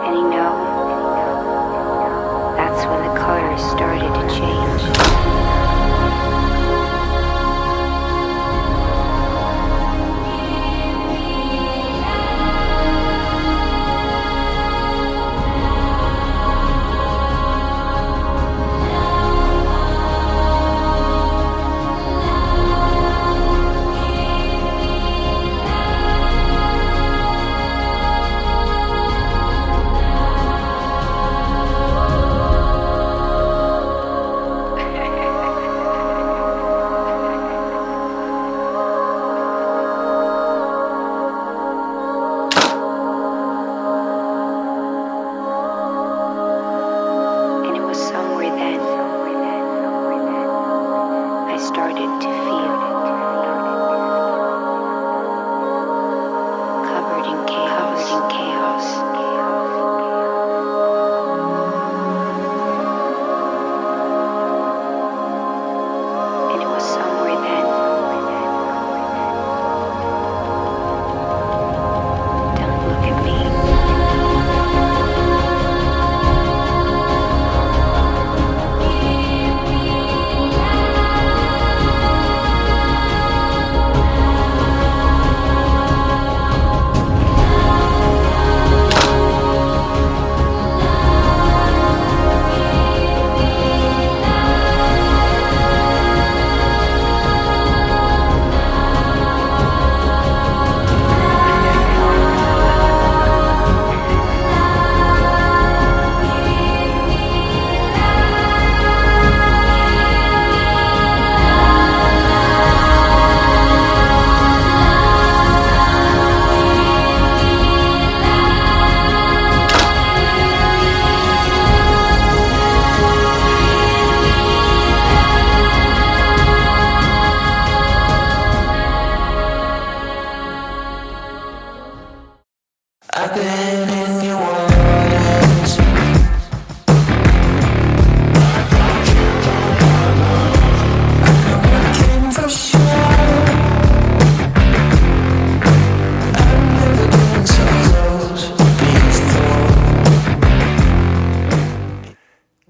And you know, that's when the colors started to change. I've been in your waters. I've been looking for sure. I've never been so close before.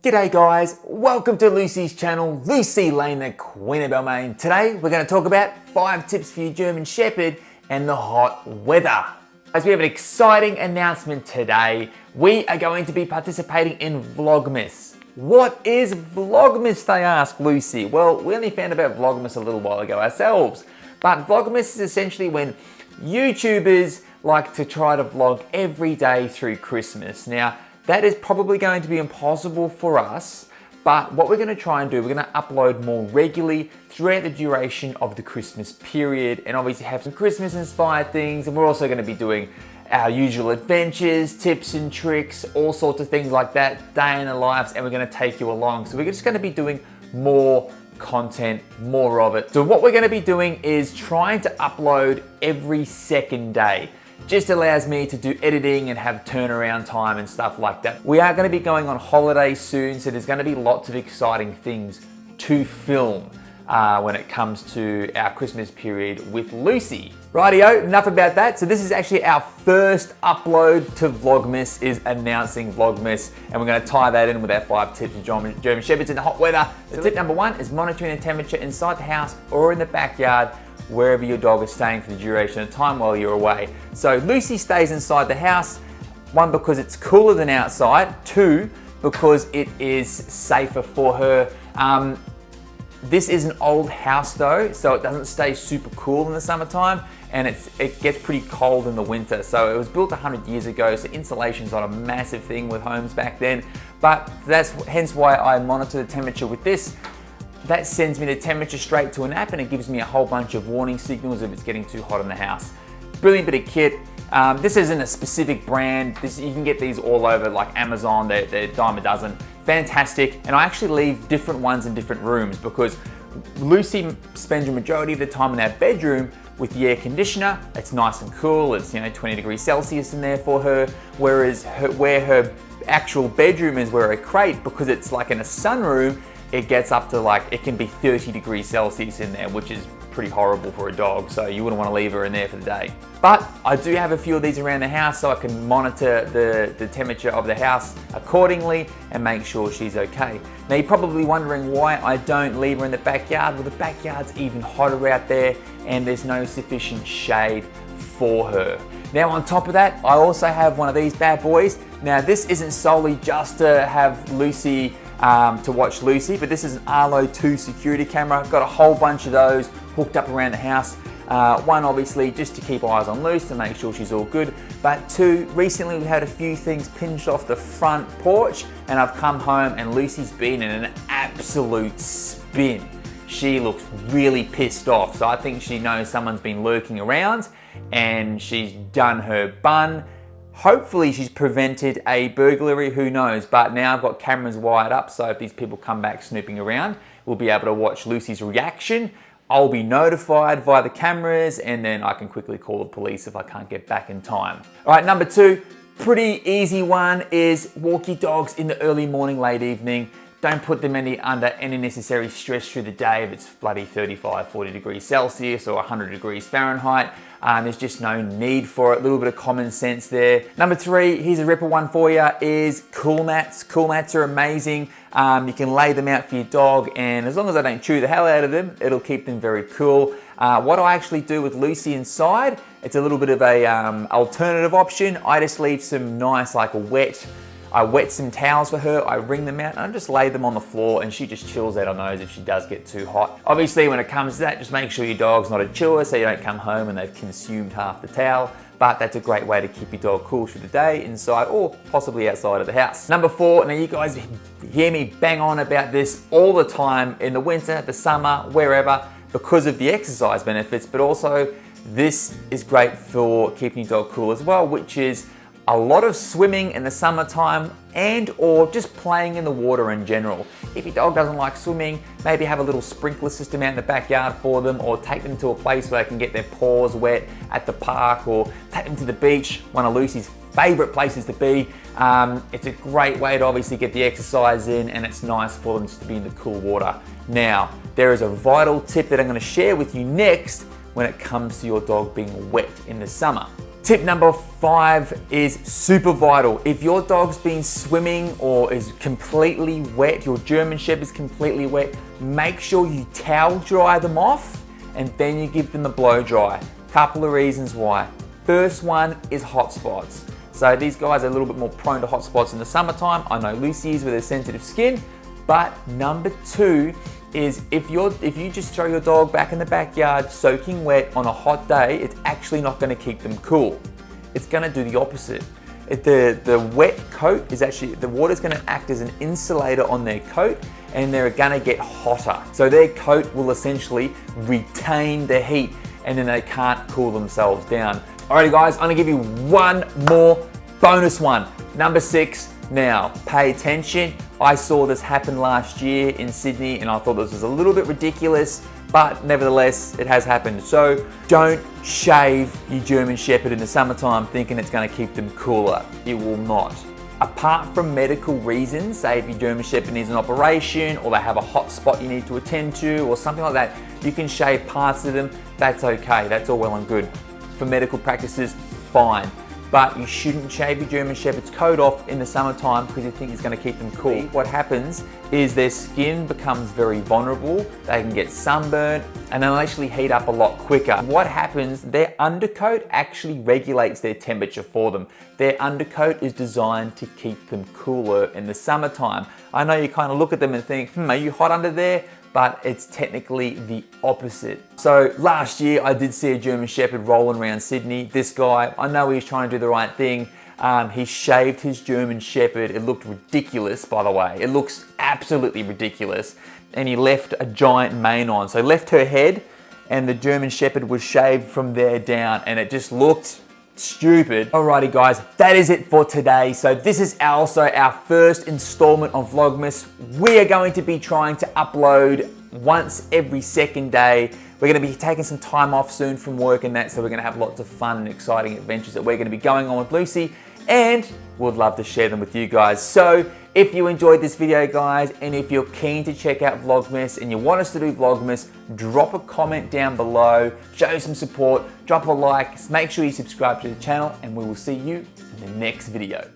G'day guys, welcome to Lucy's channel, Lucy Lane, the Queen of Balmain. Today we're going to talk about 5 tips for your German Shepherd and the hot weather. As we have an exciting announcement today, we are going to be participating in Vlogmas. What is Vlogmas, they ask Lucy? Well, we only found about Vlogmas a little while ago ourselves. But Vlogmas is essentially when YouTubers like to try to vlog every day through Christmas. Now, that is probably going to be impossible for us, but what we're going to try and do, we're going to upload more regularly throughout the duration of the Christmas period and obviously have some Christmas inspired things, and we're also going to be doing our usual adventures, tips and tricks, all sorts of things like that, day in the lives, and we're going to take you along. So we're just going to be doing more content, more of it. So what we're going to be doing is trying to upload every second day. Just allows me to do editing and have turnaround time and stuff like that. We are going to be going on holiday soon, so there's going to be lots of exciting things to film when it comes to our Christmas period with Lucy. Rightio, enough about that. So this is actually our first upload to Vlogmas, is announcing Vlogmas, and we're going to tie that in with our 5 tips of German Shepherds in the hot weather. So tip number 1 is monitoring the temperature inside the house or in the backyard, wherever your dog is staying for the duration of time while you're away. So Lucy stays inside the house, 1, because it's cooler than outside, 2, because it is safer for her. This is an old house though, so it doesn't stay super cool in the summertime, and it gets pretty cold in the winter. So it was built 100 years ago, so insulation's not a massive thing with homes back then, but that's hence why I monitor the temperature with this. That sends me the temperature straight to an app, and it gives me a whole bunch of warning signals if it's getting too hot in the house. Brilliant bit of kit. This isn't a specific brand. You can get these all over like Amazon, they're a dime a dozen. Fantastic, and I actually leave different ones in different rooms because Lucy spends the majority of the time in our bedroom with the air conditioner. It's nice and cool, it's 20 degrees Celsius in there for her, whereas where her actual bedroom is, where her crate, because it's like in a sunroom, it gets up to like, it can be 30 degrees Celsius in there, which is pretty horrible for a dog, so you wouldn't want to leave her in there for the day. But I do have a few of these around the house so I can monitor the temperature of the house accordingly and make sure she's okay. Now you're probably wondering why I don't leave her in the backyard. Well, the backyard's even hotter out there and there's no sufficient shade for her. Now on top of that, I also have one of these bad boys. Now this isn't solely just to have Lucy, to watch Lucy, but this is an Arlo 2 security camera. Got a whole bunch of those hooked up around the house. One, obviously, just to keep eyes on Lucy to make sure she's all good. But two, recently we've had a few things pinched off the front porch and I've come home and Lucy's been in an absolute spin. She looks really pissed off. So I think she knows someone's been lurking around and she's done her bun. Hopefully she's prevented a burglary, who knows, but now I've got cameras wired up, so if these people come back snooping around, we'll be able to watch Lucy's reaction. I'll be notified via the cameras and then I can quickly call the police if I can't get back in time. All right, number two, pretty easy one is walk your dogs in the early morning, late evening. Don't put them under any necessary stress through the day if it's bloody 35, 40 degrees Celsius or 100 degrees Fahrenheit. There's just no need for it. A little bit of common sense there. Number three, here's a ripper one for you, is cool mats. Cool mats are amazing. You can lay them out for your dog and as long as I don't chew the hell out of them, it'll keep them very cool. What I actually do with Lucy inside, it's a little bit of a alternative option. I just leave some nice I wet some towels for her, I wring them out, and I just lay them on the floor and she just chills out on those if she does get too hot. Obviously, when it comes to that, just make sure your dog's not a chiller so you don't come home and they've consumed half the towel. But that's a great way to keep your dog cool through the day, inside or possibly outside of the house. Number four, now you guys hear me bang on about this all the time in the winter, the summer, wherever, because of the exercise benefits, but also this is great for keeping your dog cool as well, which is a lot of swimming in the summertime and or just playing in the water in general. If your dog doesn't like swimming, maybe have a little sprinkler system out in the backyard for them or take them to a place where they can get their paws wet at the park or take them to the beach, one of Lucy's favorite places to be. It's a great way to obviously get the exercise in and it's nice for them just to be in the cool water. Now, there is a vital tip that I'm gonna share with you next when it comes to your dog being wet in the summer. Tip number 5 is super vital. If your dog's been swimming or is completely wet, your German Shepherd's completely wet, make sure you towel dry them off and then you give them a blow dry. Couple of reasons why. First one is hot spots. So these guys are a little bit more prone to hot spots in the summertime. I know Lucy is with her sensitive skin, but number 2 is if you just throw your dog back in the backyard soaking wet on a hot day, it's actually not going to keep them cool. It's going to do the opposite. The wet coat is actually, the water's going to act as an insulator on their coat and they're going to get hotter. So their coat will essentially retain the heat and then they can't cool themselves down. Alrighty guys, I'm going to give you one more bonus one. Number 6. Now, pay attention. I saw this happen last year in Sydney and I thought this was a little bit ridiculous, but nevertheless, it has happened. So don't shave your German Shepherd in the summertime thinking it's gonna keep them cooler. It will not. Apart from medical reasons, say if your German Shepherd needs an operation or they have a hot spot you need to attend to or something like that, you can shave parts of them, that's okay, that's all well and good. For medical practices, fine. But you shouldn't shave your German Shepherd's coat off in the summertime because you think it's going to keep them cool. What happens is their skin becomes very vulnerable, they can get sunburned, and they'll actually heat up a lot quicker. What happens, their undercoat actually regulates their temperature for them. Their undercoat is designed to keep them cooler in the summertime. I know you kind of look at them and think, are you hot under there? But it's technically the opposite. So last year I did see a German Shepherd rolling around Sydney. This guy, I know he was trying to do the right thing. He shaved his German Shepherd. It looked ridiculous, by the way. It looks absolutely ridiculous. And he left a giant mane on. So he left her head and the German Shepherd was shaved from there down and it just looked stupid. Alrighty guys, that is it for today. So this is also our first installment of Vlogmas. We are going to be trying to upload once every second day. We're going to be taking some time off soon from work and that, so we're going to have lots of fun and exciting adventures that we're going to be going on with Lucy. and we'd love to share them with you guys. So if you enjoyed this video, guys, and if you're keen to check out Vlogmas and you want us to do Vlogmas, drop a comment down below, show some support, drop a like, make sure you subscribe to the channel, and we will see you in the next video.